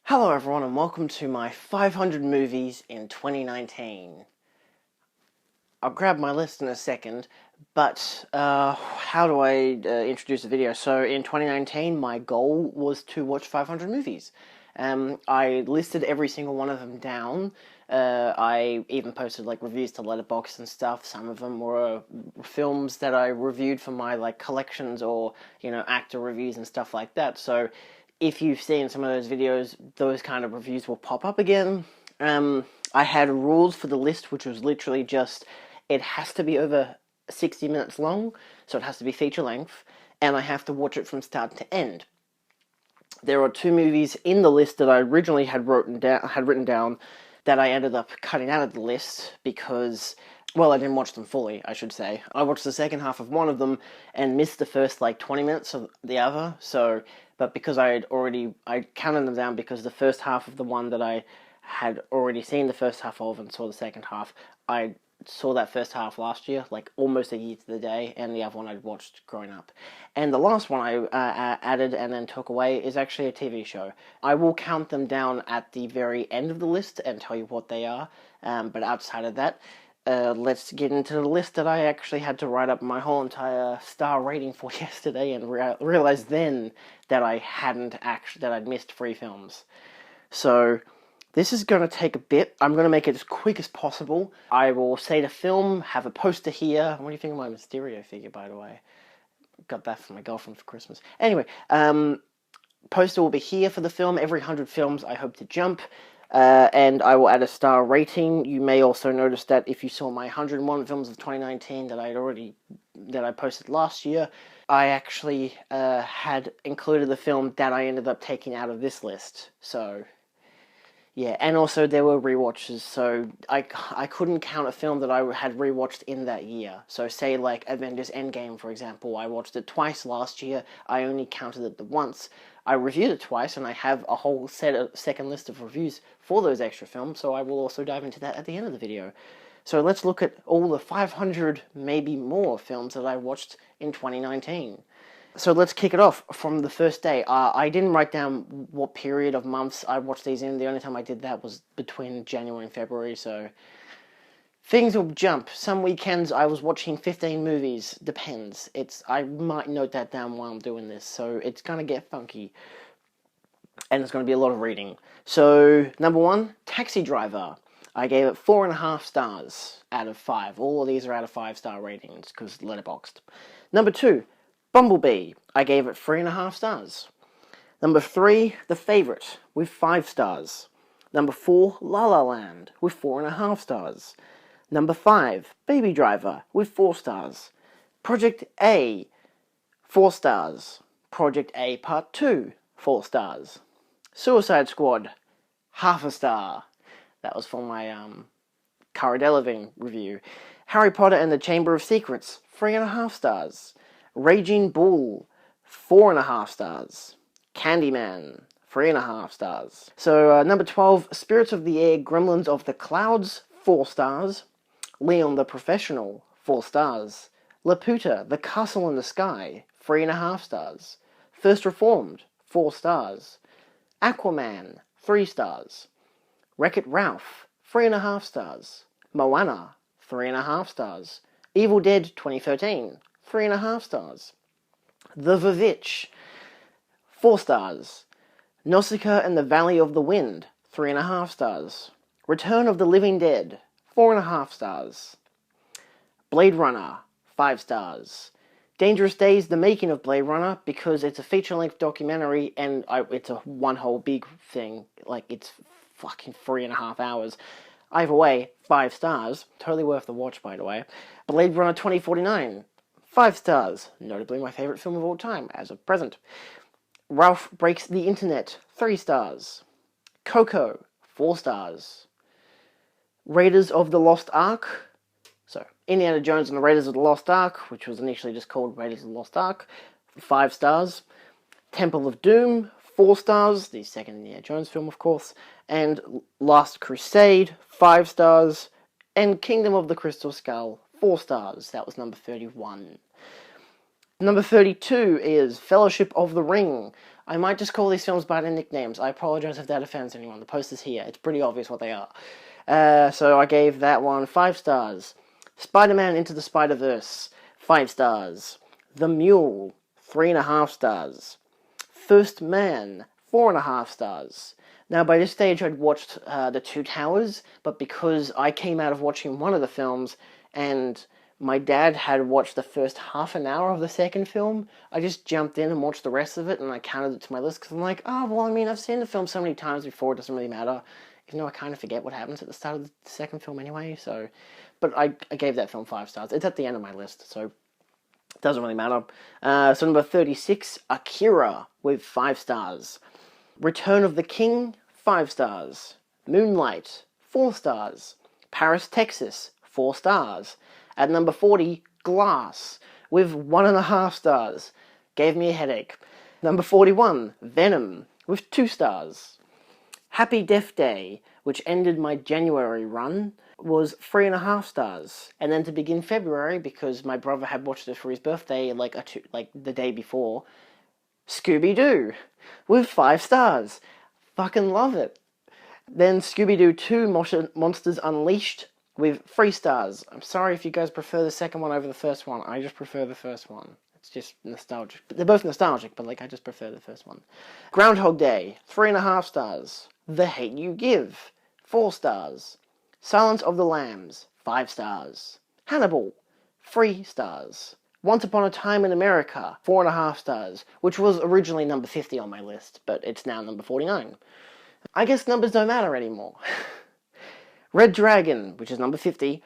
Hello everyone and welcome to my 500 movies in 2019. I'll grab my list in a second, but how do I introduce the video? So in 2019 my goal was to watch 500 movies. I listed every single one of them down. I even posted reviews to Letterboxd and stuff. Some of them were films that I reviewed for my collections or actor reviews and stuff like that. So if you've seen some of those videos, those kind of reviews will pop up again. I had rules for the list, which was literally just, it has to be over 60 minutes long, so it has to be feature length, and I have to watch it from start to end. There are two movies in the list that I originally had written down that I ended up cutting out of the list because, well, I didn't watch them fully, I should say. I watched the second half of one of them and missed the first 20 minutes of the other, but because I counted them down because the first half of the one that I had already seen the first half of and saw the second half, I saw that first half last year, almost a year to the day, and the other one I'd watched growing up. And the last one I added and then took away is actually a TV show. I will count them down at the very end of the list and tell you what they are, but outside of that, let's get into the list that I actually had to write up my whole entire star rating for yesterday and realized then that I'd missed 3 films. So this is going to take a bit. I'm going to make it as quick as possible. I will say the film, have a poster here. What do you think of my Mysterio figure, by the way? Got that from my girlfriend for Christmas. Anyway, poster will be here for the film. Every 100 films I hope to jump. And I will add a star rating. You may also notice that if you saw my 101 films of 2019 that I posted last year, I actually had included the film that I ended up taking out of this list. So yeah, and also there were rewatches, so I couldn't count a film that I had rewatched in that year. So say Avengers Endgame, for example, I watched it twice last year, I only counted it once. I reviewed it twice, and I have a whole second list of reviews for those extra films, so I will also dive into that at the end of the video. So let's look at all the 500, maybe more, films that I watched in 2019. So let's kick it off from the first day. I didn't write down what period of months I watched these in. The only time I did that was between January and February, so things will jump. Some weekends I was watching 15 movies. Depends. I might note that down while I'm doing this, so it's going to get funky. And it's going to be a lot of reading. So, number 1, Taxi Driver. I gave it 4.5 stars out of 5. All of these are out of 5-star ratings, because Letterboxd. Number 2, Bumblebee. I gave it 3.5 stars. Number 3, The Favourite, with 5 stars. Number 4, La La Land, with 4.5 stars. Number 5, Baby Driver, with 4 stars. Project A, 4 stars. Project A Part 2, 4 stars. Suicide Squad, half a star. That was for my Cara Delevingne review. Harry Potter and the Chamber of Secrets, 3.5 stars. Raging Bull, 4.5 stars. Candyman, 3.5 stars. So, number 12, Spirits of the Air, Gremlins of the Clouds, 4 stars. Leon the Professional, 4 stars. Laputa, The Castle in the Sky, 3.5 stars. First Reformed, 4 stars. Aquaman, 3 stars. Wreck-It Ralph, 3.5 stars. Moana, 3.5 stars. Evil Dead 2013, 3.5 stars. The Vivitch, 4 stars. Nausicaa and the Valley of the Wind, 3.5 stars. Return of the Living Dead, 4.5 stars. Blade Runner, 5 stars. Dangerous Days, The Making of Blade Runner, because it's a feature-length documentary, and it's a one whole big thing. It's fucking 3.5 hours. Either way, 5 stars. Totally worth the watch, by the way. Blade Runner 2049, 5 stars. Notably my favourite film of all time, as of present. Ralph Breaks the Internet, 3 stars. Coco, 4 stars. Raiders of the Lost Ark. So, Indiana Jones and the Raiders of the Lost Ark, which was initially just called Raiders of the Lost Ark, 5 stars. Temple of Doom, 4 stars, the second Indiana Jones film, of course. And Last Crusade, 5 stars. And Kingdom of the Crystal Skull, 4 stars. That was number 31. Number 32 is Fellowship of the Ring. I might just call these films by their nicknames. I apologize if that offends anyone. The poster's here. It's pretty obvious what they are. So I gave that one 5 stars. Spider-Man Into the Spider-Verse, 5 stars. The Mule, 3.5 stars. First Man, 4.5 stars. Now, by this stage, I'd watched The Two Towers, but because I came out of watching one of the films, and my dad had watched the first half an hour of the second film, I just jumped in and watched the rest of it, and I counted it to my list, because I'm like, oh, well, I mean, I've seen the film so many times before, it doesn't really matter, even though I kind of forget what happens at the start of the second film anyway, so... But I gave that film 5 stars. It's at the end of my list, so it doesn't really matter. So number 36, Akira, with 5 stars. Return of the King, 5 stars. Moonlight, 4 stars. Paris, Texas, 4 stars. At number 40, Glass, with 1.5 stars. Gave me a headache. Number 41, Venom, with 2 stars. Happy Death Day, which ended my January run, was 3.5 stars. And then to begin February, because my brother had watched it for his birthday like the day before, Scooby-Doo, with 5 stars. Fucking love it. Then Scooby-Doo 2 Monsters Unleashed with 3 stars. I'm sorry if you guys prefer the second one over the first one. I just prefer the first one. It's just nostalgic. They're both nostalgic, but I just prefer the first one. Groundhog Day, 3.5 stars. The Hate U Give, 4 stars. Silence of the Lambs, 5 stars. Hannibal, 3 stars. Once Upon a Time in America, 4.5 stars, which was originally number 50 on my list, but it's now number 49. I guess numbers don't matter anymore. Red Dragon, which is number 50,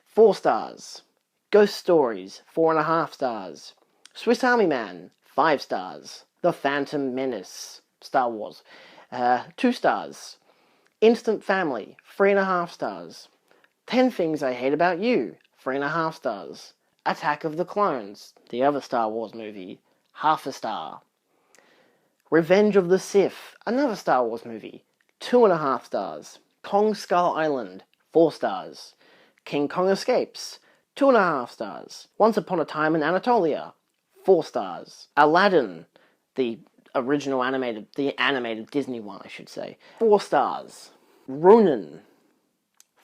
4 stars. Ghost Stories, 4.5 stars. Swiss Army Man, 5 stars. The Phantom Menace, Star Wars, 2 stars. Instant Family, 3.5 stars. 10 Things I Hate About You, 3.5 stars. Attack of the Clones, the other Star Wars movie, 0.5 star. Revenge of the Sith, another Star Wars movie, 2.5 stars. Kong Skull Island, 4 stars. King Kong Escapes, 2.5 stars. Once Upon a Time in Anatolia, 4 stars. Aladdin, the animated Disney one, I should say, 4 stars. Ronin,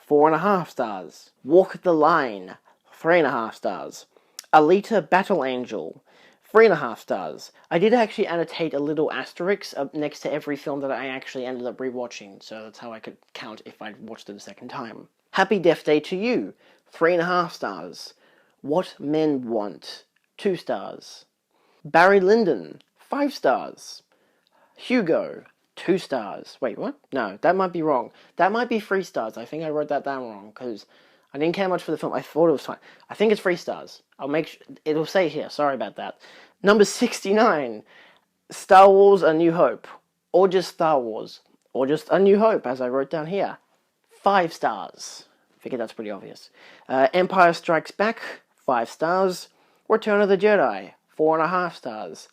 4.5 stars. Walk the Line, 3.5 stars. Alita Battle Angel, 3.5 stars. I did actually annotate a little asterisk up next to every film that I actually ended up rewatching, so that's how I could count if I'd watched it a second time. Happy Death Day to You, 3.5 stars. What Men Want, 2 stars. Barry Lyndon, 5 stars. Hugo, 2 stars. Wait, what? No, that might be wrong. That might be 3 stars. I think I wrote that down wrong, because I didn't care much for the film. I thought it was fine. I think it's 3 stars. I'll make sure. It'll say here. Sorry about that. Number 69. Star Wars A New Hope. Or just Star Wars. Or just A New Hope, as I wrote down here. 5 stars. I figure that's pretty obvious. Empire Strikes Back, 5 stars. Return of the Jedi, 4.5 stars.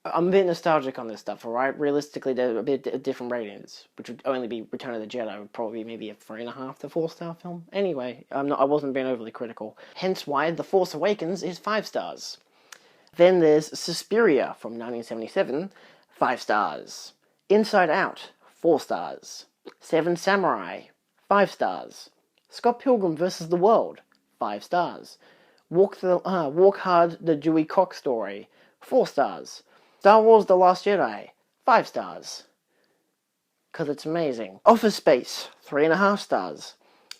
I'm a bit nostalgic on this stuff, alright? Realistically, they're a bit different ratings, which would only be Return of the Jedi, would probably be maybe a 3.5 to 4 star film. Anyway, I wasn't being overly critical. Hence why The Force Awakens is 5 stars. Then there's Suspiria from 1977, 5 stars. Inside Out, 4 stars. Seven Samurai, 5 stars. Scott Pilgrim vs. the World, 5 stars. Walk Hard, The Dewey Cox Story, 4 stars. Star Wars The Last Jedi, 5 stars. Because it's amazing. Office Space, 3.5 stars.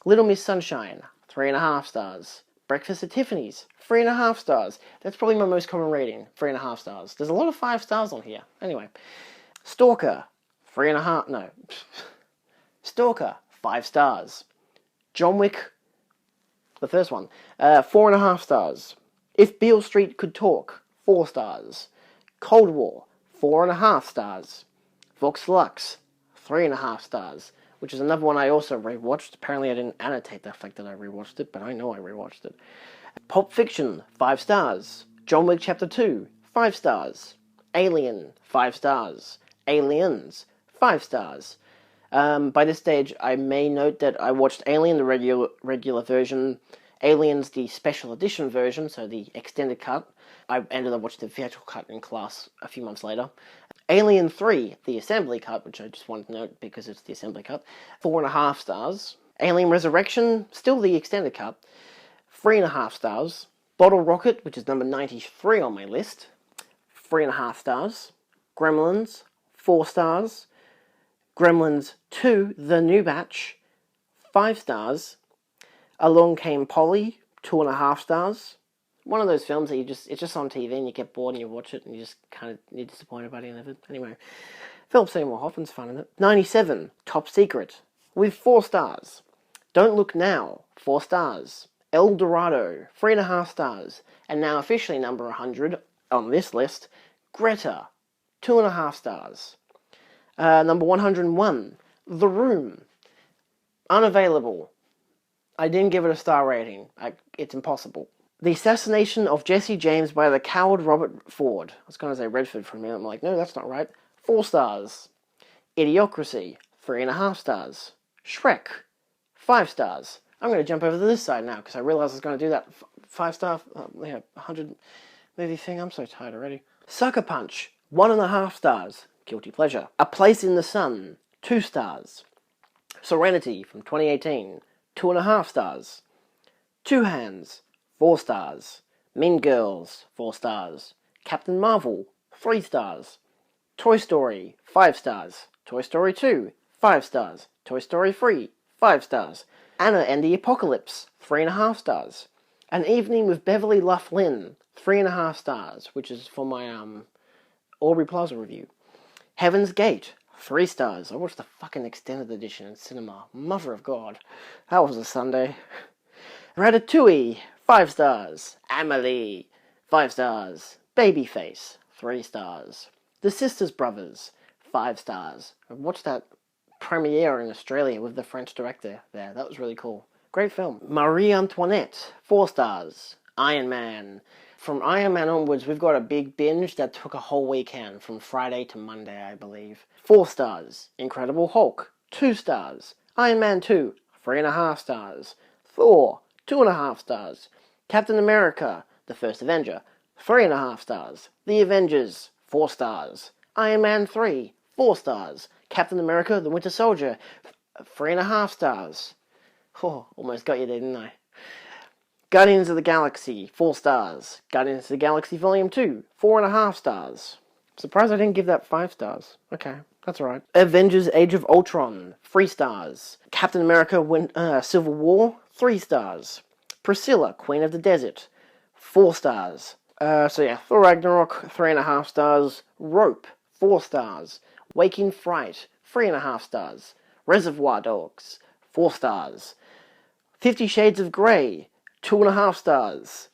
Little Miss Sunshine, 3.5 stars. Breakfast at Tiffany's, 3.5 stars. That's probably my most common rating, 3.5 stars. There's a lot of 5 stars on here. Anyway. Stalker, 3.5, no. Stalker, 5 stars. John Wick, the first one, 4.5 stars. If Beale Street Could Talk, 4 stars. Cold War, 4.5 stars. Vox Lux, 3.5 stars. Which is another one I also rewatched. Apparently I didn't annotate the fact that I rewatched it, but I know I rewatched it. Pulp Fiction, 5 stars. John Wick Chapter 2, 5 stars. Alien, 5 stars. Aliens, 5 stars. By this stage, I may note that I watched Alien, the regular version, Aliens, the special edition version, so the extended cut, I ended up watching the theatrical cut in class a few months later. Alien 3, the assembly cut, which I just wanted to note because it's the assembly cut, 4.5 stars. Alien Resurrection, still the extended cut, 3.5 stars. Bottle Rocket, which is number 93 on my list, 3.5 stars. Gremlins, 4 stars. Gremlins 2, The New Batch, 5 stars. Along Came Polly, 2.5 stars. One of those films that it's just on TV and you get bored and you watch it and you just you're disappointed by the end of it. Anyway, Philip Seymour Hoffman's fun in it. 97, Top Secret, with 4 stars. Don't Look Now, 4 stars. El Dorado, 3.5 stars. And now officially number 100 on this list, Greta, 2.5 stars. Number 101, The Room, unavailable. I didn't give it a star rating. It's impossible. The Assassination of Jesse James by the Coward Robert Ford. I was going to say Redford for a minute. I'm like, no, that's not right. 4 stars. Idiocracy, 3.5 stars. Shrek, 5 stars. I'm going to jump over to this side now because I realized I was going to do that 5-star, 100 movie thing. I'm so tired already. Sucker Punch, 1.5 stars. Guilty pleasure. A Place in the Sun, 2 stars. Serenity from 2018, 2.5 stars. Two Hands, 4 stars. Mean Girls, 4 stars. Captain Marvel, 3 stars. Toy Story, 5 stars. Toy Story 2, 5 stars. Toy Story 3, 5 stars. Anna and the Apocalypse, 3.5 stars. An Evening with Beverly Loughlin, 3.5 stars, which is for my Aubrey Plaza review. Heaven's Gate, 3 stars. I watched the fucking extended edition in cinema. Mother of God. That was a Sunday. Ratatouille, 5 stars. Amelie, 5 stars. Babyface, 3 stars. The Sisters Brothers, 5 stars. I watched that premiere in Australia with the French director there. That was really cool. Great film. Marie Antoinette, 4 stars. Iron Man. From Iron Man onwards, we've got a big binge that took a whole weekend, from Friday to Monday, I believe. 4 stars. Incredible Hulk, 2 stars. Iron Man 2, 3.5 stars. Thor, 2.5 stars. Captain America, the First Avenger, 3.5 stars. The Avengers, 4 stars. Iron Man 3, 4 stars. Captain America, the Winter Soldier, 3.5 stars. Oh, almost got you there, didn't I? Guardians of the Galaxy, 4 stars. Guardians of the Galaxy Volume 2, 4.5 stars. Surprised I didn't give that 5 stars. Okay, that's alright. Avengers Age of Ultron, 3 stars. Captain America Civil War, 3 stars. Priscilla, Queen of the Desert, 4 stars. Thor Ragnarok, 3.5 stars. Rope, 4 stars. Waking Fright, 3.5 stars. Reservoir Dogs, 4 stars. 50 Shades of Grey, 2.5 stars.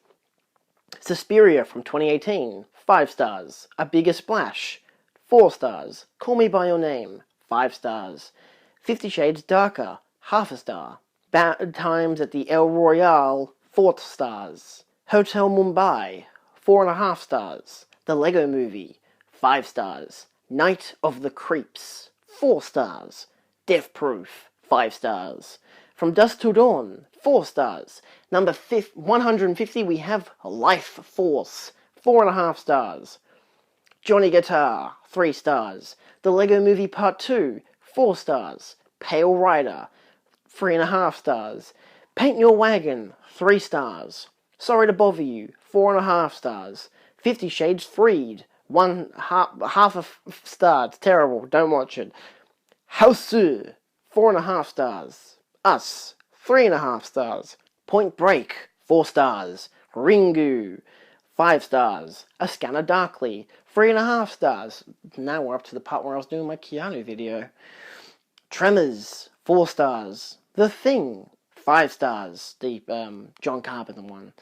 Suspiria from 2018, 5 stars. A Bigger Splash, 4 stars. Call Me By Your Name, 5 stars. 50 Shades Darker, half a star. Bad Times at the El Royale, 4 stars. Hotel Mumbai, 4.5 stars. The Lego Movie, 5 stars. Night of the Creeps, 4 stars. Death Proof, 5 stars. From Dusk Till Dawn, 4 stars. Number 150, we have Life Force, 4.5 stars. Johnny Guitar, 3 stars. The Lego Movie Part 2, 4 stars. Pale Rider, 3.5 stars. Paint Your Wagon, 3 stars. Sorry to Bother You, 4.5 stars. 50 Shades Freed, half a star. It's terrible, don't watch it. Hausu, 4.5 stars. Us, 3.5 stars. Point Break, 4 stars. Ringu, 5 stars. A Scanner Darkly, 3.5 stars. Now we're up to the part where I was doing my Keanu video. Tremors, 4 stars. The Thing, 5 stars. The John Carpenter one.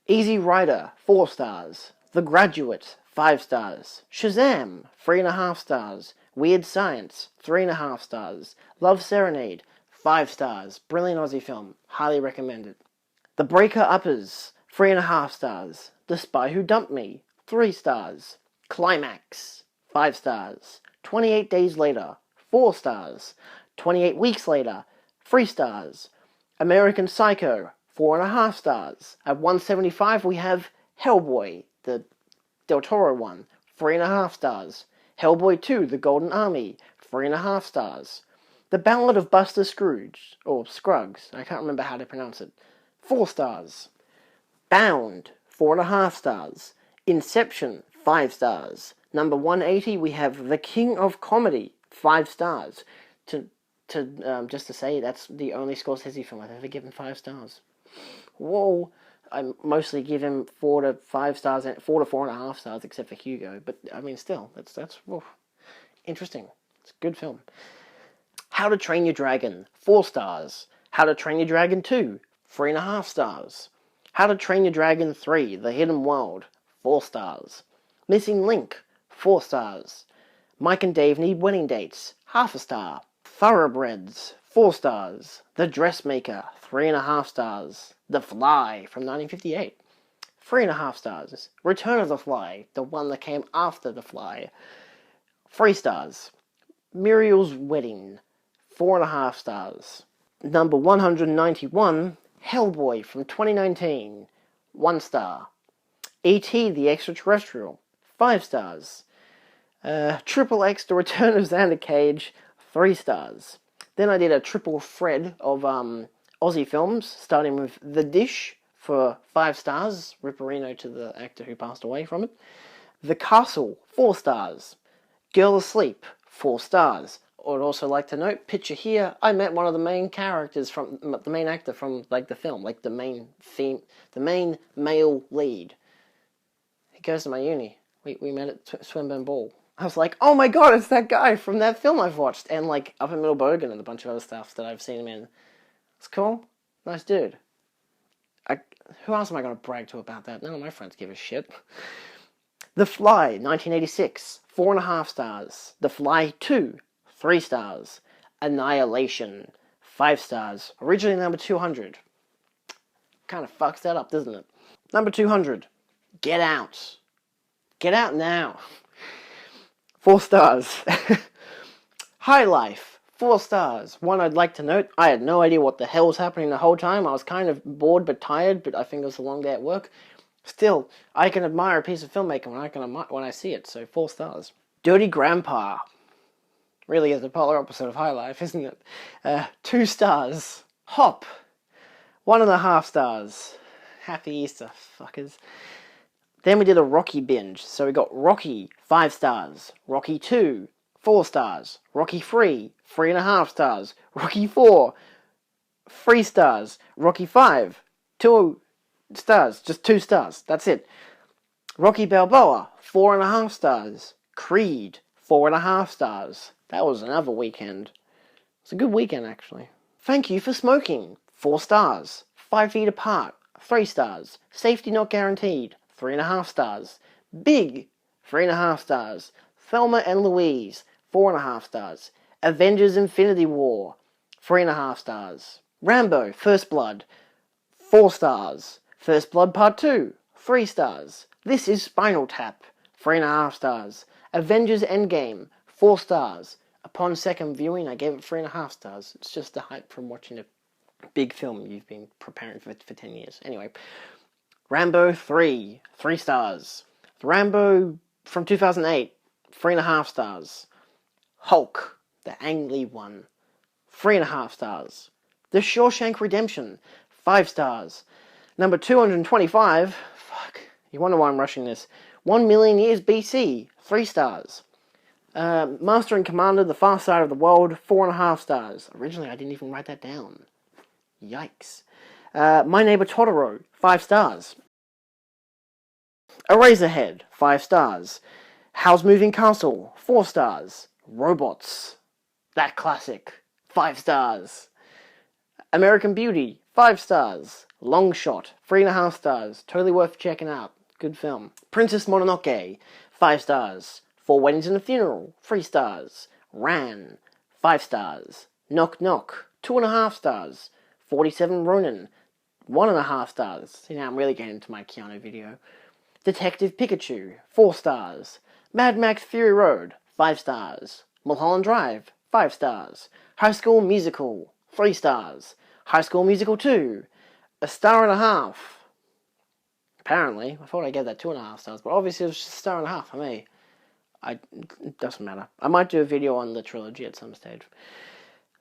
Easy Rider, 4 stars. The Graduate, 5 stars. Shazam, 3.5 stars. Weird Science, 3.5 stars. Love Serenade, 5 stars. Brilliant Aussie film. Highly recommend it. The Breaker Uppers, 3.5 stars. The Spy Who Dumped Me, 3 stars. Climax, 5 stars. 28 Days Later, 4 stars. 28 Weeks Later, 3 stars. American Psycho, 4.5 stars. At 175 we have Hellboy, the Del Toro one, 3.5 stars. Hellboy 2, The Golden Army, 3.5 stars. The Ballad of Buster Scrooge, or Scruggs, I can't remember how to pronounce it, 4 stars. Bound, 4.5 stars. Inception, 5 stars. Number 180, we have The King of Comedy, 5 stars. Just to say, that's the only Scorsese film I've ever given 5 stars. Whoa, I mostly give him 4 to 5 stars, 4 to 4.5 stars, except for Hugo. But I mean, still, that's interesting. It's a good film. How to Train Your Dragon, 4 stars. How to Train Your Dragon 2, 3.5 stars. How to Train Your Dragon 3, The Hidden World, 4 stars. Missing Link, 4 stars. Mike and Dave Need Wedding Dates, half a star. Thoroughbreds, 4 stars. The Dressmaker, 3.5 stars. The Fly, from 1958, 3.5 stars. Return of the Fly, the one that came after The Fly, 3 stars. Muriel's Wedding, 4.5 stars. Number 191, Hellboy from 2019, 1 star. E.T. the Extraterrestrial, 5 stars. Triple X The Return of Xander Cage, 3 stars. Then I did a triple thread of Aussie films, starting with The Dish for 5 stars, Ripperino to the actor who passed away from it. The Castle, 4 stars. Girl Asleep, 4 stars. I'd also like to note, picture here, I met one of the main characters from, the main actor from, like, the film, like, the main male lead. He goes to my uni. We met at Swinburne Ball. I was like, oh my god, it's that guy from that film I've watched, and, like, Up in Middle Bogan and a bunch of other stuff that I've seen him in. It's cool. Nice dude. Who else am I going to brag to about that? None of my friends give a shit. The Fly, 1986, 4.5 stars. The Fly 2, 3 stars. Annihilation, 5 stars. Originally number 200. Kind of fucks that up, doesn't it? Number 200, Get Out. Get Out now. 4 stars. High Life, 4 stars. One I'd like to note, I had no idea what the hell was happening the whole time. I was kind of bored but tired, but I think it was a long day at work. Still, I can admire a piece of filmmaking when I see it, so 4 stars. Dirty Grandpa. Really is the polar opposite of High Life, isn't it? 2 stars. Hop. 1.5 stars. Happy Easter, fuckers. Then we did a Rocky binge. So we got Rocky, 5 stars. Rocky 2, 4 stars. Rocky 3, 3.5 stars. Rocky 4, 3 stars. Rocky 5, 2 stars. Just 2 stars. That's it. Rocky Balboa, 4.5 stars. Creed, 4.5 stars. That was another weekend. It's a good weekend, actually. Thank You for Smoking, 4 stars. 5 Feet Apart, 3 stars. Safety Not Guaranteed, 3.5 stars. Big, 3.5 stars. Thelma and Louise, 4.5 stars. Avengers Infinity War, 3.5 stars. Rambo, First Blood, 4 stars. First Blood Part 2, 3 stars. This Is Spinal Tap, 3.5 stars. Avengers Endgame, 4 stars. Upon second viewing, I gave it 3.5 stars. It's just the hype from watching a big film you've been preparing for 10 years. Anyway, Rambo 3, 3 stars. Rambo from 2008, 3.5 stars. Hulk, the Ang Lee one, 3.5 stars. The Shawshank Redemption, 5 stars. Number 225, fuck, you wonder why I'm rushing this. 1 Million Years BC, 3 stars. Master and Commander, The Far Side of the World, 4.5 stars. Originally, I didn't even write that down. Yikes. My Neighbor Totoro, 5 stars. Eraserhead, 5 stars. Howl's Moving Castle, 4 stars. Robots, that classic, 5 stars. American Beauty, 5 stars. Long Shot, 3.5 stars. Totally worth checking out. Good film. Princess Mononoke, 5 stars. 4 Weddings and a Funeral, 3 stars. Ran, 5 stars. Knock Knock, 2.5 stars. 47 Ronin, 1.5 stars. See, now I'm really getting into my Keanu video. Detective Pikachu, 4 stars. Mad Max Fury Road, 5 stars. Mulholland Drive, 5 stars. High School Musical, 3 stars. High School Musical 2, 1.5 stars. Apparently. I thought I gave that 2.5 stars, but obviously it was just a star and a half for me. It doesn't matter. I might do a video on the trilogy at some stage.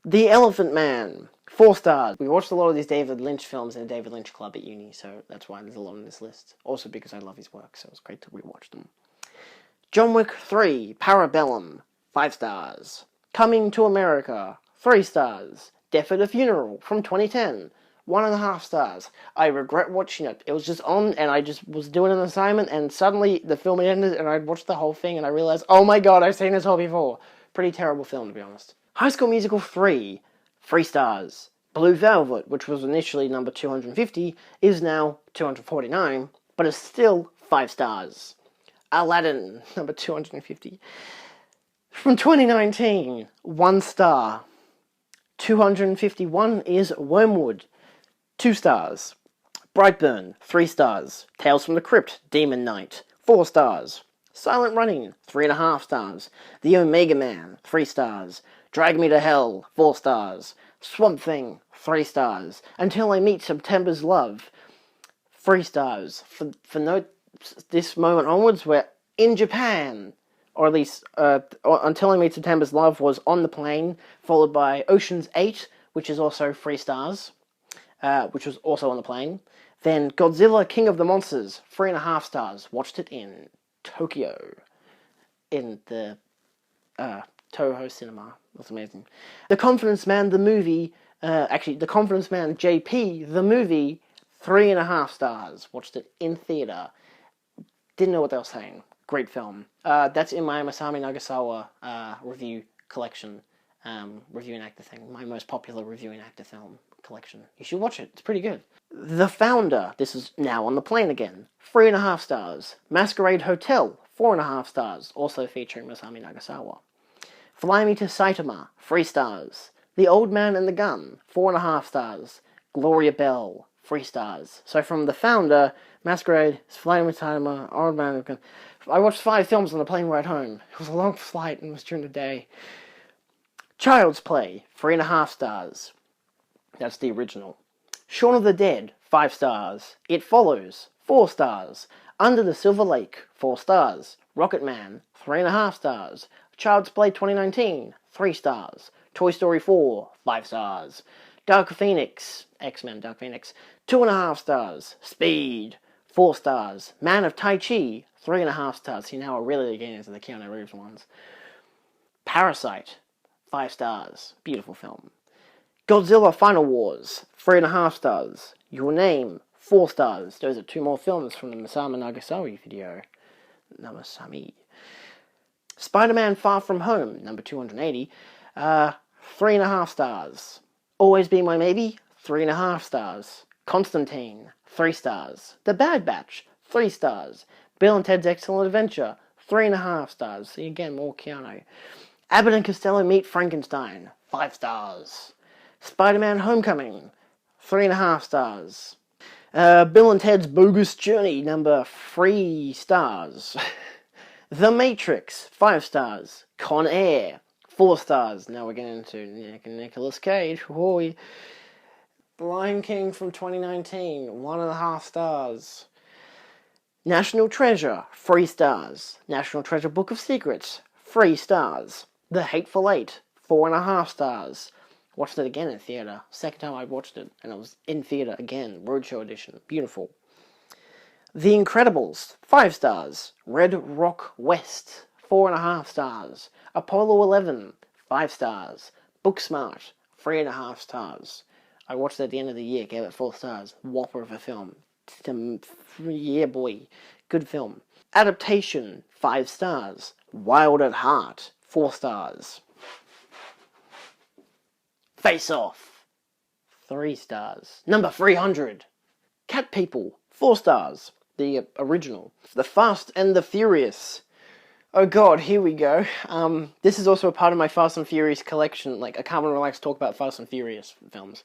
The Elephant Man, 4 stars. We watched a lot of these David Lynch films in a David Lynch club at uni, so that's why there's a lot on this list. Also because I love his work, so it's great to rewatch them. John Wick 3, Parabellum, 5 stars. Coming to America, 3 stars. Death at a Funeral from 2010, 1.5 stars. I regret watching it. It was just on, and I just was doing an assignment, and suddenly the film ended, and I'd watched the whole thing, and I realized, oh my god, I've seen this all before. Pretty terrible film, to be honest. High School Musical 3, 3 stars. Blue Velvet, which was initially number 250, is now 249, but is still 5 stars. Aladdin, number 250. From 2019, 1 star. 251 is Wormwood, 2 stars. Brightburn, 3 stars. Tales from the Crypt, Demon Knight, 4 stars. Silent Running, 3.5 stars. The Omega Man, 3 stars. Drag Me to Hell, 4 stars. Swamp Thing, 3 stars. Until I Meet September's Love, 3 stars. For note, this moment onwards, we're in Japan, or at least Until I Meet September's Love was on the plane, followed by Ocean's 8, which is also 3 stars, which was also on the plane. Then Godzilla King of the Monsters, 3.5 stars. Watched it in Tokyo, in the Toho Cinema. That's amazing. The Confidence Man, the movie, The Confidence Man JP, the movie, 3.5 stars. Watched it in theater. Didn't know what they were saying. Great film. That's in my Masami Nagasawa review collection. Review and actor thing. My most popular review and actor film collection. You should watch it. It's pretty good. The Founder. This is now on the plane again. 3.5 stars. Masquerade Hotel. 4.5 stars. Also featuring Masami Nagasawa. Fly Me to Saitama. 3 stars. The Old Man and the Gun. 4.5 stars. Gloria Bell. 3 stars. So from The Founder, Masquerade, Fly Me to Saitama, Old Man and the Gun. I watched 5 films on the plane ride home. It was a long flight and it was during the day. Child's Play, 3.5 stars. That's the original. Shaun of the Dead, 5 stars. It Follows, 4 stars. Under the Silver Lake, 4 stars. Rocket Man, 3.5 stars. Child's Play 2019, 3 stars. Toy Story 4, 5 stars. Dark Phoenix, X-Men Dark Phoenix, 2.5 stars. Speed, 4 stars. Man of Tai Chi, 3.5 stars. See, now we're really getting into the Keanu Reeves ones. Parasite, 5 stars. Beautiful film. Godzilla Final Wars, 3.5 stars. Your Name, 4 stars. Those are 2 more films from the Masami Nagasawa video. Namasami. Spider-Man Far From Home, number 280, 3.5 stars. Always Be My Maybe, 3.5 stars. Constantine, 3 stars. The Bad Batch, 3 stars. Bill and Ted's Excellent Adventure, 3.5 stars. See, again, more Keanu. Abbott and Costello Meet Frankenstein, 5 stars. Spider-Man Homecoming, 3.5 stars. Bill and Ted's Bogus Journey, number 3 stars. The Matrix, 5 stars. Con Air, 4 stars. Now we're getting into Nicolas Cage. The Lion King from 2019, 1.5 stars. National Treasure, 3 stars. National Treasure Book of Secrets, 3 stars. The Hateful Eight, 4.5 stars. Watched it again in theatre. Second time I watched it, and it was in theatre again. Roadshow edition. Beautiful. The Incredibles, 5 stars. Red Rock West, 4.5 stars. Apollo 11, 5 stars. Booksmart, 3.5 stars. I watched it at the end of the year, gave it 4 stars. Whopper of a film. Yeah, boy. Good film. Adaptation, 5 stars. Wild at Heart, 4 stars. Face Off, 3 stars. Number 300. Cat People, 4 stars. The original. The Fast and the Furious. Oh god, here we go. This is also a part of my Fast and Furious collection. Like, I can't relax to talk about Fast and Furious films.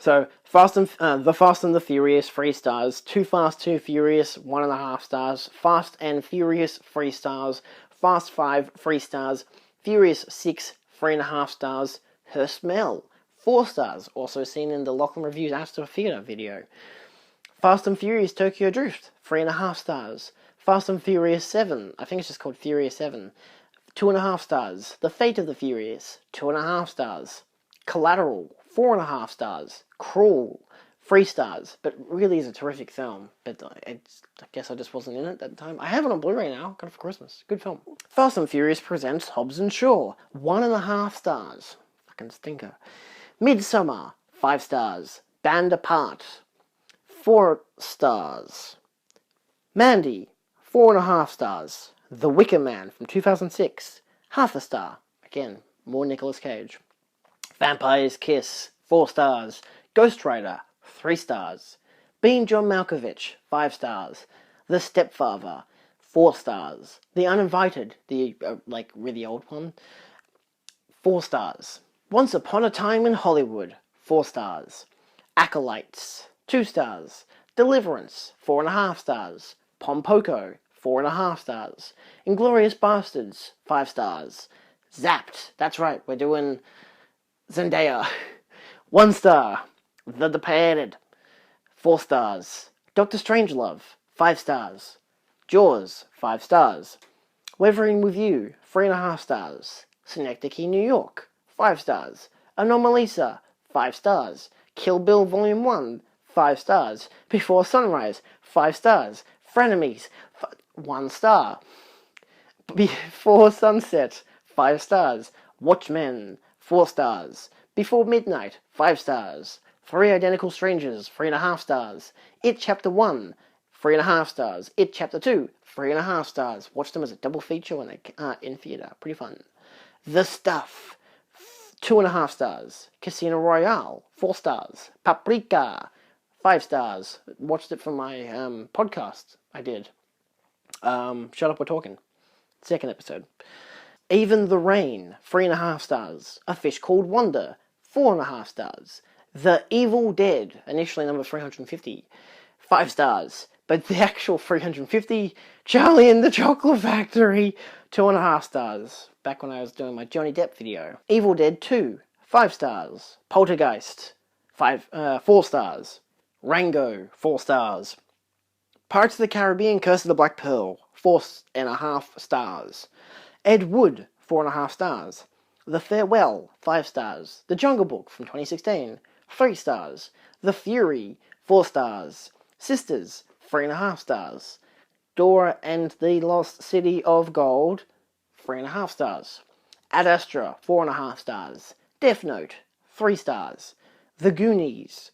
So, The Fast and the Furious, 3 stars. Too Fast, Too Furious, 1.5 stars. Fast and Furious, 3 stars. Fast 5, 3 stars. Furious 6, 3.5 stars. Her Smell, 4 stars. Also seen in the Lachlan Reviews Astor Theatre video. Fast and Furious Tokyo Drift, 3.5 stars. Fast and Furious 7, I think it's just called Furious 7, 2.5 stars. The Fate of the Furious, 2.5 stars. Collateral, 4.5 stars. Crawl, 3 stars. But really is a terrific film. But I guess I just wasn't in it at the time. I have it on Blu-ray now. Got it for Christmas. Good film. Fast and Furious presents Hobbs and Shaw, 1.5 stars. Fucking stinker. Midsummer, 5 stars. Band Apart, 4 stars. Mandy, 4.5 stars. The Wicker Man from 2006, half a star. Again, more Nicolas Cage. Vampire's Kiss, 4 stars. Ghost Rider, 3 stars. Being John Malkovich, 5 stars. The Stepfather, 4 stars. The Uninvited, the really old one, 4 stars. Once Upon a Time in Hollywood, 4 stars. Acolytes, 2 stars. Deliverance, 4.5 stars. Pompoko, 4.5 stars. Inglourious Bastards, 5 stars. Zapped, that's right, we're doing Zendaya, 1 star. The Departed, 4 stars. Doctor Strangelove, 5 stars. Jaws, 5 stars. Weathering with You, 3.5 stars. Synecdoche, New York, 5 stars. Anomalisa, 5 stars. Kill Bill Volume 1, 5 stars. Before Sunrise, 5 stars. Frenemies, 1 star. Before Sunset, 5 stars. Watchmen, 4 stars. Before Midnight, 5 stars. 3 Identical Strangers, 3.5 stars. It Chapter 1, 3.5 stars. It Chapter 2, 3.5 stars. Watched them as a double feature when they in theatre. Pretty fun. The Stuff, 2.5 stars. Casino Royale, 4 stars. Paprika, 5 stars. Watched it for my podcast I did. Shut Up, We're Talking. 2nd episode. Even the Rain, 3.5 stars. A Fish Called Wanda, 4.5 stars. The Evil Dead, initially number 350, 5 stars. But the actual 350, Charlie and the Chocolate Factory, 2.5 stars. Back when I was doing my Johnny Depp video. Evil Dead 2, 5 stars. Poltergeist, 4 stars. Rango, 4 stars. Pirates of the Caribbean, Curse of the Black Pearl, 4.5 stars. Ed Wood, 4.5 stars. The Farewell, 5 stars. The Jungle Book from 2016, 3 stars. The Fury, 4 stars. Sisters, 3.5 stars. Dora and the Lost City of Gold, 3.5 stars. Ad Astra, 4.5 stars. Death Note, 3 stars. The Goonies,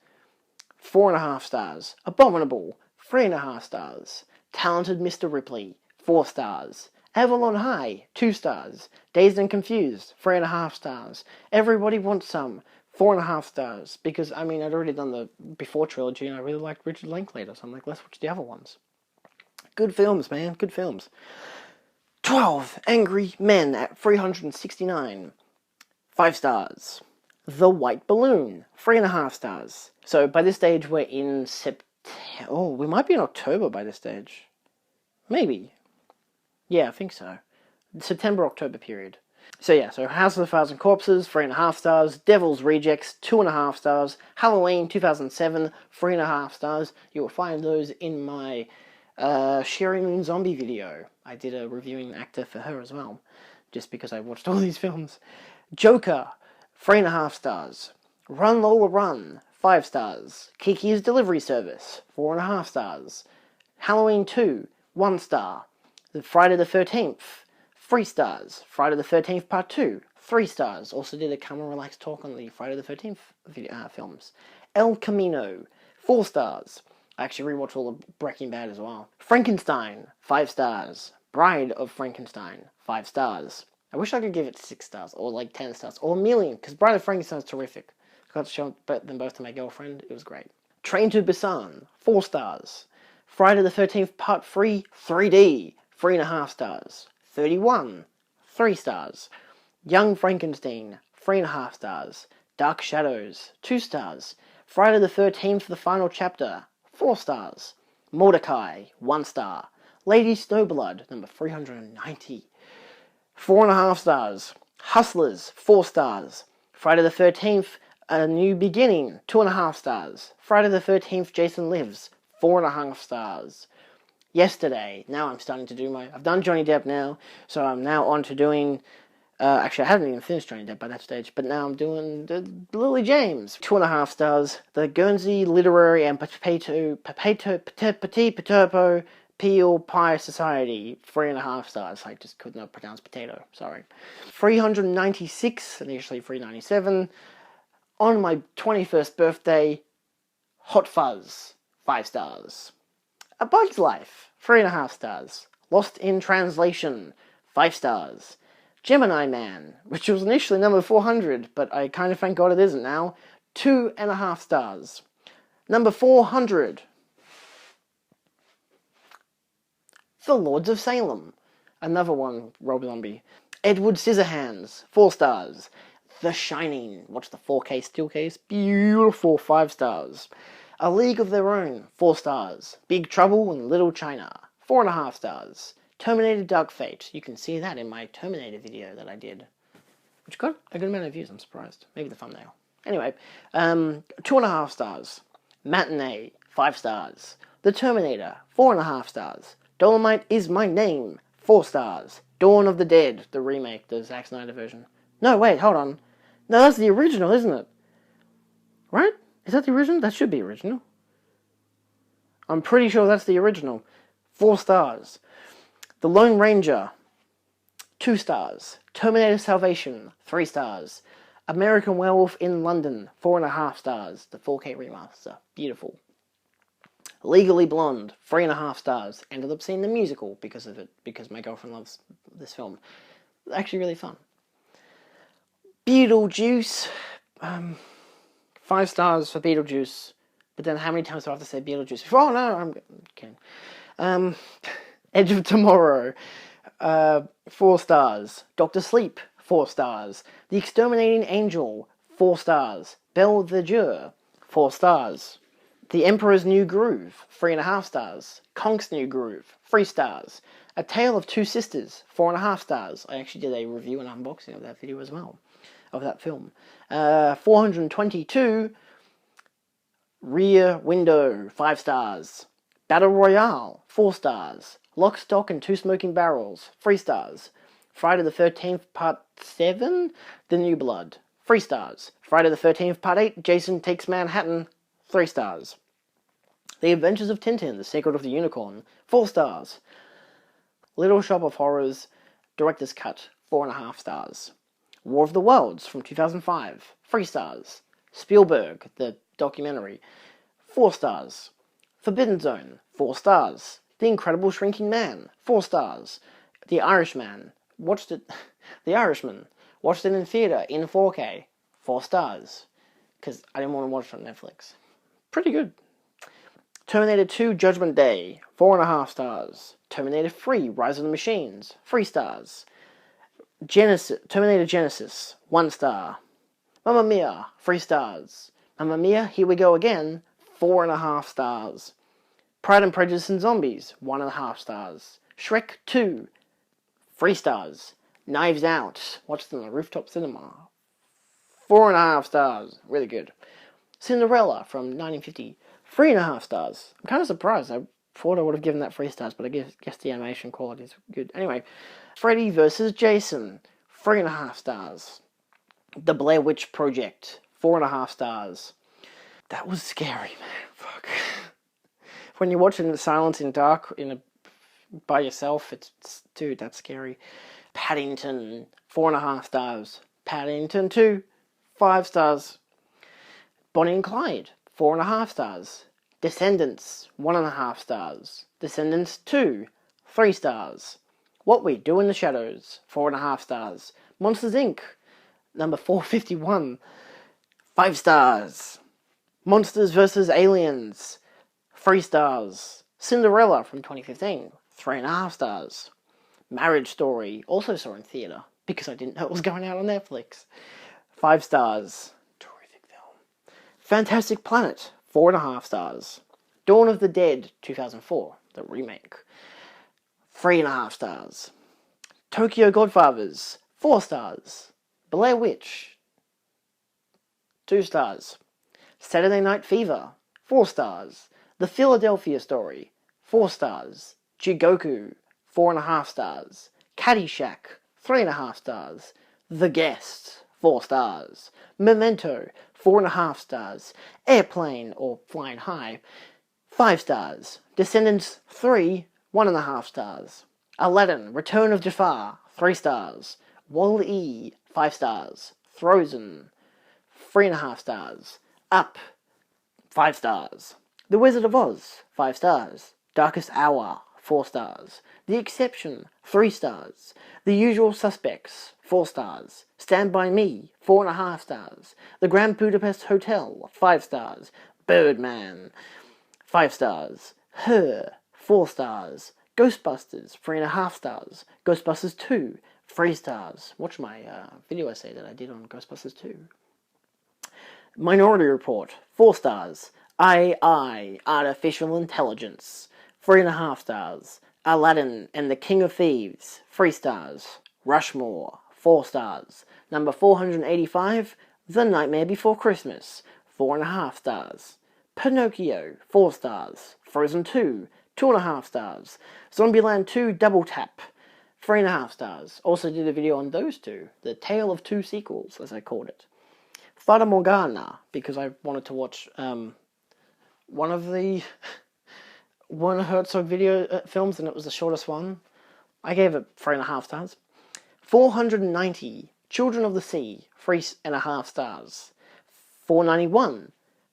4.5 stars. Abominable, 3.5 stars. Talented Mr. Ripley, 4 stars. Avalon High, 2 stars. Dazed and Confused, 3.5 stars. Everybody Wants Some, 4.5 stars. Because, I'd already done the Before trilogy and I really liked Richard Linklater, so I'm like, let's watch the other ones. Good films, man, good films. 12 Angry Men at 369, 5 stars. The White Balloon, 3.5 stars. So by this stage we're in September. Oh, we might be in October by this stage. Maybe. Yeah, I think so. September-October period. So yeah, so House of the Thousand Corpses, 3.5 stars. Devil's Rejects, 2.5 stars. Halloween 2007, 3.5 stars. You will find those in my Sherry Moon Zombie video. I did a reviewing actor for her as well, just because I watched all these films. Joker, 3.5 stars. Run Lola Run, 5 stars. Kiki's Delivery Service, 4.5 stars. Halloween 2, 1 star. The Friday the 13th, 3 stars. Friday the 13th Part 2, 3 stars. Also did a Camera Relax talk on the Friday the 13th films. El Camino, 4 stars. I actually rewatched all of Breaking Bad as well. Frankenstein, 5 stars. Bride of Frankenstein, 5 stars. I wish I could give it 6 stars, or like 10 stars, or a million, because Bride of Frankenstein is terrific. I got to show them both to my girlfriend, it was great. Train to Busan, 4 stars. Friday the 13th Part 3, 3D, 3.5 stars. 31, 3 stars. Young Frankenstein, 3.5 stars. Dark Shadows, 2 stars. Friday the 13th, The Final Chapter, 4 stars. Mordecai, 1 star. Lady Snowblood, number 390, 4.5 stars. Hustlers, 4 stars. Friday the 13th, A New Beginning, 2.5 stars. Friday the 13th, Jason Lives, 4.5 stars. Yesterday, now I'm starting to do I've done Johnny Depp now, so I'm now on to doing, actually I haven't even finished Johnny Depp by that stage, but now I'm doing the Lily James. 2.5 stars. The Guernsey Literary and Potato Peel Pie Society, 3.5 stars. I just could not pronounce potato, sorry. 396, initially 397. On my 21st birthday, Hot Fuzz, 5 stars. A Bug's Life, 3.5 stars. Lost in Translation, 5 stars. Gemini Man, which was initially number 400, but I kind of thank God it isn't now, 2.5 stars. Number 400, The Lords of Salem, another one, Rob Zombie. Edward Scissorhands, 4 stars. The Shining, watch the 4K still case, beautiful, 5 stars. A League of Their Own, 4 stars. Big Trouble in Little China, 4.5 stars. Terminator Dark Fate, you can see that in my Terminator video that I did, which got a good amount of views, I'm surprised. Maybe the thumbnail. Anyway, 2.5 stars. Matinee, 5 stars. The Terminator, 4.5 stars. Dolomite Is My Name, 4 stars. Dawn of the Dead, the remake, the Zack Snyder version. No, wait, hold on. No, that's the original, isn't it? Right? Is that the original? That should be original. I'm pretty sure that's the original. 4 stars. The Lone Ranger, 2 stars. Terminator Salvation, 3 stars. American Werewolf in London, 4.5 stars. The 4K remaster. Beautiful. Legally Blonde, 3.5 stars. Ended up seeing the musical because of it, because my girlfriend loves this film. Actually really fun. Beetlejuice, 5 stars for Beetlejuice, but then how many times do I have to say Beetlejuice? Oh no, I'm kidding. Edge of Tomorrow, 4 stars. Doctor Sleep, 4 stars. The Exterminating Angel, 4 stars. Belle the Jure, 4 stars. The Emperor's New Groove, 3.5 stars. Conk's New Groove, 3 stars. A Tale of Two Sisters, 4.5 stars. I actually did a review and unboxing of that video as well, of that film. 422, Rear Window, 5 stars. Battle Royale, 4 stars. Lock, Stock and Two Smoking Barrels, 3 stars. Friday the 13th Part 7, The New Blood, 3 stars. Friday the 13th Part 8, Jason Takes Manhattan, 3 stars. The Adventures of Tintin, The Secret of the Unicorn, 4 stars. Little Shop of Horrors, Director's Cut, 4.5 stars. War of the Worlds from 2005, 3 stars. Spielberg, the documentary, 4 stars. Forbidden Zone, 4 stars. The Incredible Shrinking Man, 4 stars. The Irishman, The Irishman, watched it in theatre in 4K, 4 stars. Because I didn't want to watch it on Netflix. Pretty good. Terminator 2 Judgment Day, 4.5 stars. Terminator 3 Rise of the Machines, 3 stars. Terminator Genesis, 1 star. Mamma Mia, 3 stars. Mamma Mia, Here We Go Again, 4.5 stars. Pride and Prejudice and Zombies, 1.5 stars. Shrek 2, 3 stars. Knives Out, watched it on the rooftop cinema, 4.5 stars. Really good. Cinderella from 1950, 3.5 stars. I'm kind of surprised. I thought I would have given that 3 stars, but I guess the animation quality is good. Anyway, Freddy vs. Jason, 3.5 stars. The Blair Witch Project, 4.5 stars. That was scary, man. Fuck. When you watch it in silence, in dark, by yourself, dude, that's scary. Paddington, 4.5 stars. Paddington 2, 5 stars. Bonnie and Clyde, 4.5 stars. Descendants, 1.5 stars. Descendants 2, 3 stars. What We Do in the Shadows, 4.5 stars. Monsters Inc., number 451, 5 stars. Monsters vs. Aliens, 3 stars. Cinderella from 2015, 3.5 stars. Marriage Story, also saw in theatre, because I didn't know it was going out on Netflix, 5 stars. Terrific film. Fantastic Planet, 4.5 stars. Dawn of the Dead, 2004, the remake, 3.5 stars. Tokyo Godfathers, 4 stars. Blair Witch, 2 stars. Saturday Night Fever, 4 stars. The Philadelphia Story, 4 stars. Jigoku, 4.5 stars. Caddyshack, 3.5 stars. The Guest, 4 stars. Memento, 4.5 stars. Airplane, or Flying High, 5 stars. Descendants 3, 1.5 stars. Aladdin, Return of Jafar, 3 stars. Wall-E, 5 stars. Frozen, 3.5 stars. Up, 5 stars. The Wizard of Oz, 5 stars. Darkest Hour, 4 stars. The Exception, 3 stars. The Usual Suspects, 4 stars. Stand By Me, 4.5 stars. The Grand Budapest Hotel, 5 stars. Birdman, 5 stars. Her, 4 stars. Ghostbusters, 3.5 stars. Ghostbusters 2, 3 stars. Watch my video essay that I did on Ghostbusters 2. Minority Report, 4 stars. AI, Artificial Intelligence, 3.5 stars. Aladdin and the King of Thieves, 3 stars. Rushmore, 4 stars. Number 485, The Nightmare Before Christmas, 4.5 stars. Pinocchio, 4 stars. Frozen 2, 2.5 stars. Zombieland 2 Double Tap, 3.5 stars. Also did a video on those two, the Tale of Two Sequels, as I called it. Fata Morgana, because I wanted to watch one of Herzog video films, and it was the shortest one. I gave it 3.5 stars. 490, Children of the Sea, 3.5 stars. 491,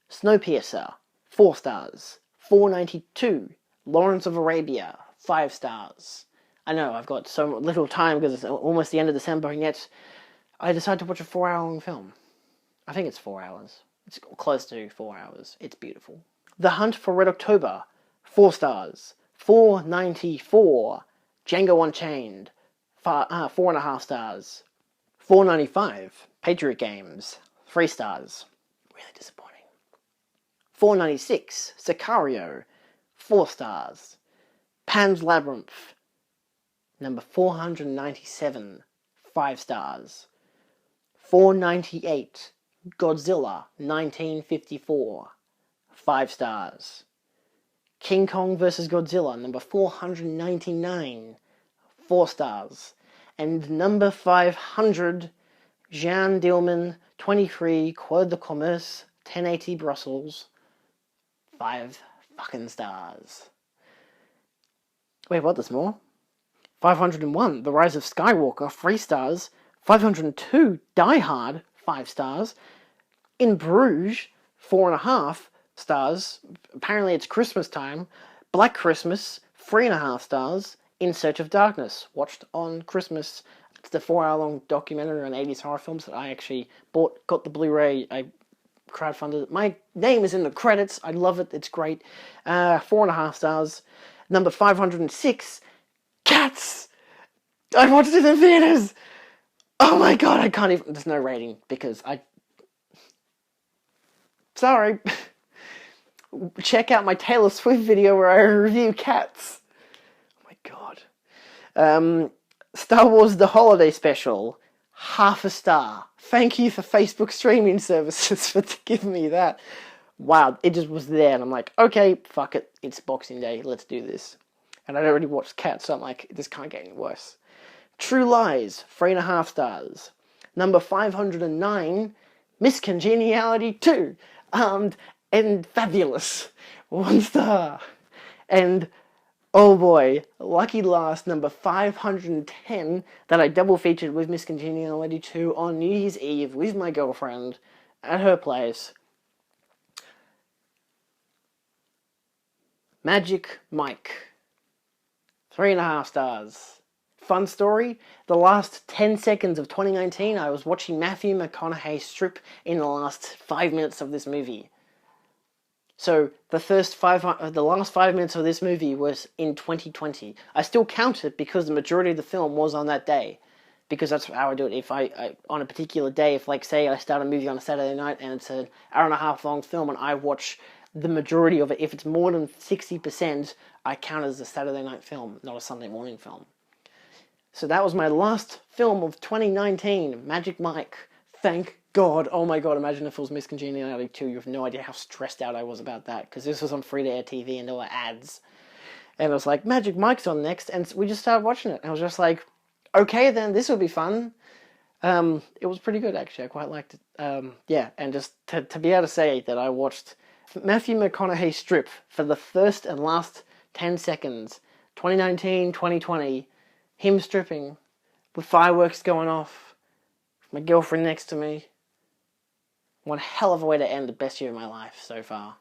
Snowpiercer, 4 stars. 492, Lawrence of Arabia, 5 stars. I know, I've got so little time because it's almost the end of December, and yet I decided to watch a 4-hour-long film. I think it's 4 hours. It's close to 4 hours. It's beautiful. The Hunt for Red October, 4 stars. 494, Django Unchained, 4.5 stars. 495, Patriot Games, 3 stars. Really disappointing. 496, Sicario, 4 stars. Pan's Labyrinth, number 497, 5 stars. 498, Godzilla 1954, 5 stars. King Kong vs. Godzilla, number 499, 4 stars. And number 500, Jeanne Dielman, 23, Quai de Commerce, 1080 Brussels, 5 fucking stars. Wait, what, there's more? 501, The Rise of Skywalker, 3 stars. 502, Die Hard, 5 stars. In Bruges, 4.5 stars. Apparently it's Christmas time. Black Christmas, 3.5 stars. In Search of Darkness, watched on Christmas. It's the 4-hour-long documentary on 80s horror films that I actually got the Blu-ray. I crowdfunded it. My name is in the credits. I love it. It's great. 4.5 stars. Number 506, Cats! I watched it in theaters! Oh my god, I can't even... There's no rating, because Sorry. Check out my Taylor Swift video where I review Cats. Oh my god. Star Wars The Holiday Special, 0.5 star. Thank you for Facebook streaming services for giving me that. Wow, it just was there, and I'm like, okay, fuck it. It's Boxing Day, let's do this. And I'd already watched Cats, so I'm like, this can't get any worse. True Lies, 3.5 stars. Number 509, Miss Congeniality 2, and Fabulous, 1 star. And, oh boy, lucky last, number 510, that I double featured with Miss Congeniality 2 on New Year's Eve with my girlfriend at her place. Magic Mike, 3.5 stars. Fun story, the last 10 seconds of 2019, I was watching Matthew McConaughey strip in the last 5 minutes of this movie. So, the last 5 minutes of this movie was in 2020. I still count it because the majority of the film was on that day. Because that's how I do it. If I on a particular day, if like, say I start a movie on a Saturday night and it's an hour-and-a-half long film and I watch the majority of it, if it's more than 60%, I count it as a Saturday night film, not a Sunday morning film. So that was my last film of 2019, Magic Mike. Thank God, oh my God, imagine if it was Miss Congeniality 2. You have no idea how stressed out I was about that, because this was on free-to-air TV and there were ads. And it was like, Magic Mike's on next, and we just started watching it. And I was just like, okay then, this will be fun. It was pretty good, actually. I quite liked it. Yeah, and just to be able to say that I watched Matthew McConaughey strip for the first and last 10 seconds, 2019, 2020, him stripping, with fireworks going off, my girlfriend next to me. One hell of a way to end the best year of my life so far.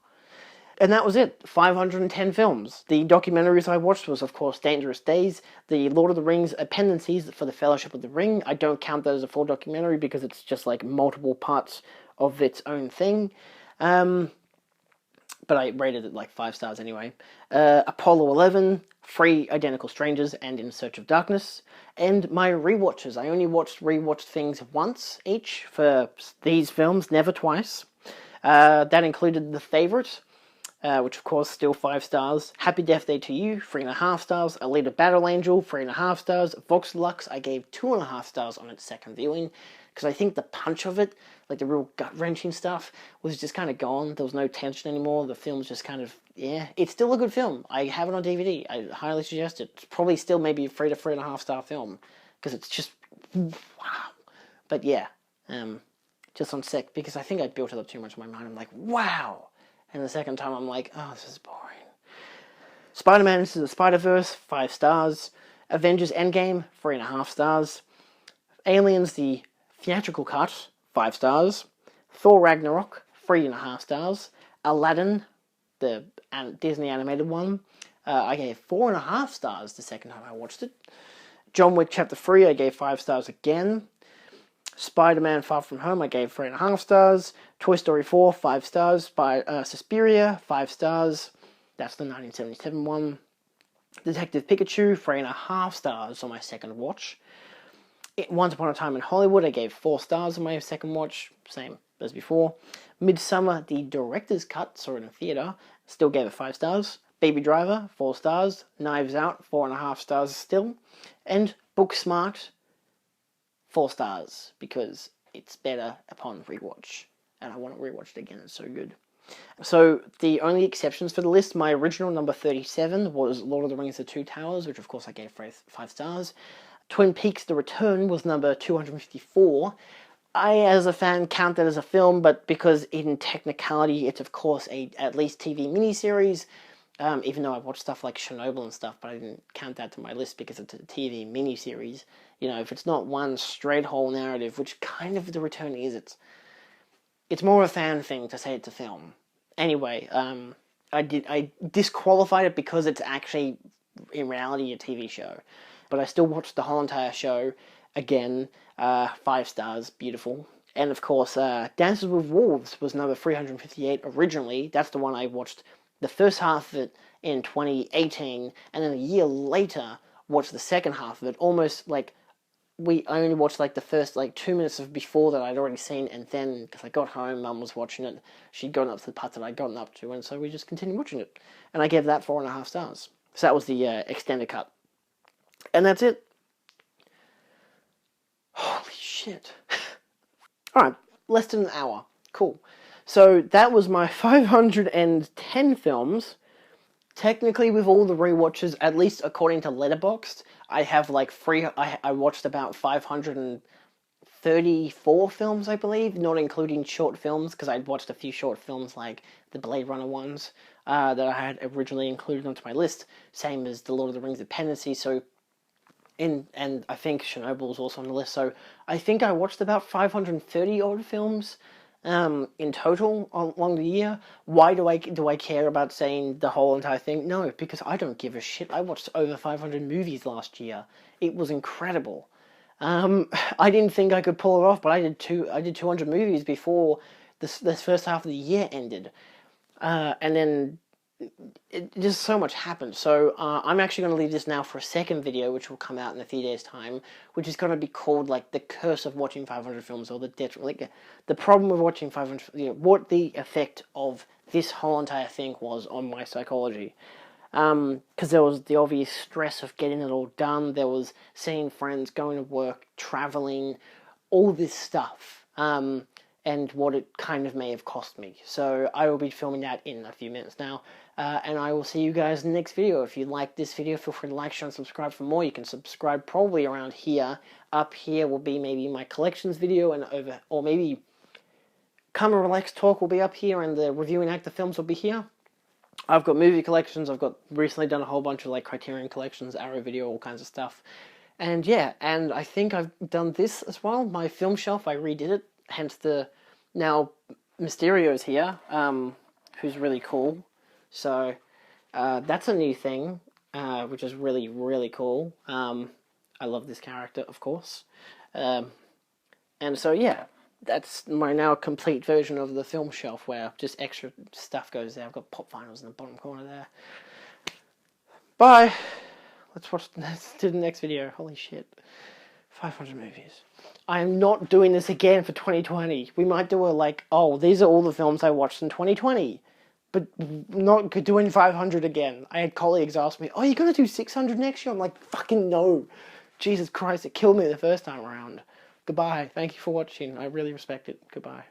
And that was it. 510 films. The documentaries I watched was, of course, Dangerous Days, the Lord of the Rings appendices for the Fellowship of the Ring. I don't count that as a full documentary because it's just like multiple parts of its own thing. But I rated it like 5 stars anyway. Apollo 11, Free Identical Strangers, and In Search of Darkness. And my rewatches. I only rewatched things once each for these films, never twice. That included The Favourite, which of course still 5 stars. Happy Death Day to You, 3.5 stars. Alita Battle Angel, 3.5 stars. Vox Lux, I gave 2.5 stars on its second viewing, because I think the punch of it, like the real gut-wrenching stuff, was just kind of gone. There was no tension anymore. The film's just kind of, yeah. It's still a good film. I have it on DVD. I highly suggest it. It's probably still maybe a 3 to 3.5 star film, because it's just, wow. But yeah, just on sec, because I think I built it up too much in my mind. I'm like, wow. And the second time I'm like, oh, this is boring. Spider-Man Into the Spider-Verse, 5 stars. Avengers Endgame, 3.5 stars. Aliens, the theatrical cut, 5 stars. Thor Ragnarok, 3.5 stars. Aladdin, the Disney animated one, I gave 4.5 stars the second time I watched it. John Wick Chapter 3, I gave 5 stars again. Spider-Man Far From Home, I gave 3.5 stars. Toy Story 4, 5 stars. Suspiria, 5 stars. That's the 1977 one. Detective Pikachu, 3.5 stars on my second watch. Once Upon a Time in Hollywood, I gave 4 stars on my second watch. Same as before. Midsummer, the director's cut, saw it in theatre. Still gave it 5 stars. Baby Driver, 4 stars. Knives Out, 4.5 stars still. And Booksmart, 4 stars, because it's better upon rewatch. And I want to rewatch it again, it's so good. So, the only exceptions for the list, my original number 37 was Lord of the Rings The Two Towers, which of course I gave 5 stars. Twin Peaks The Return was number 254. I, as a fan, count that as a film, but because in technicality it's of course a at least TV miniseries, even though I've watched stuff like Chernobyl and stuff, but I didn't count that to my list because it's a TV miniseries. You know, if it's not one straight whole narrative, which kind of The Return is, it's more a fan thing to say it's a film. Anyway, I disqualified it because it's actually, in reality, a TV show. But I still watched the whole entire show again. 5 stars, beautiful. And of course, Dances with Wolves was number 358 originally. That's the one I watched the first half of it in 2018, and then a year later watched the second half of it. Almost like we only watched like the first like 2 minutes of before that I'd already seen, and then because I got home, Mum was watching it. She'd gotten up to the parts that I'd gotten up to, and so we just continued watching it. And I gave that 4.5 stars. So that was the extended cut. And that's it. Holy shit. Alright, less than an hour. Cool. So that was my 510 films. Technically, with all the rewatches, at least according to Letterboxd, I have like I watched about 534 films, I believe, not including short films, because I'd watched a few short films like the Blade Runner ones that I had originally included onto my list, same as the Lord of the Rings appendices, so and I think Chernobyl was also on the list, so I think I watched about 530 odd films in total along the year. Why do I care about saying the whole entire thing? No, because I don't give a shit. I watched over 500 movies last year. It was incredible. I didn't think I could pull it off, but I did 200 movies before this first half of the year ended, and then just so much happened. So I'm actually going to leave this now for a second video, which will come out in a few days' time, which is going to be called like the curse of watching 500 films, or the the problem of watching 500. What the effect of this whole entire thing was on my psychology. Because there was the obvious stress of getting it all done. There was seeing friends, going to work, traveling, all this stuff. and what it kind of may have cost me. So I will be filming that in a few minutes now, and I will see you guys in the next video. If you like this video, feel free to like, share, and subscribe for more. You can subscribe probably around here. Up here will be maybe my collections video, and over, or maybe Come and Relax Talk will be up here, and the reviewing actor films will be here. I've got movie collections. I've got recently done a whole bunch of like Criterion collections, Arrow Video, all kinds of stuff. And yeah, and I think I've done this as well. My film shelf, I redid it. Hence the now Mysterio's here, who's really cool. So that's a new thing, which is really, really cool. I love this character, of course. And so yeah, that's my now complete version of the film shelf where just extra stuff goes there. I've got pop vinyls in the bottom corner there. Bye! Let's do the next video. Holy shit. 500 movies. I am not doing this again for 2020. We might do a like, oh, these are all the films I watched in 2020. But not doing 500 again. I had colleagues ask me, oh, you're going to do 600 next year? I'm like, fucking no. Jesus Christ, it killed me the first time around. Goodbye. Thank you for watching. I really respect it. Goodbye.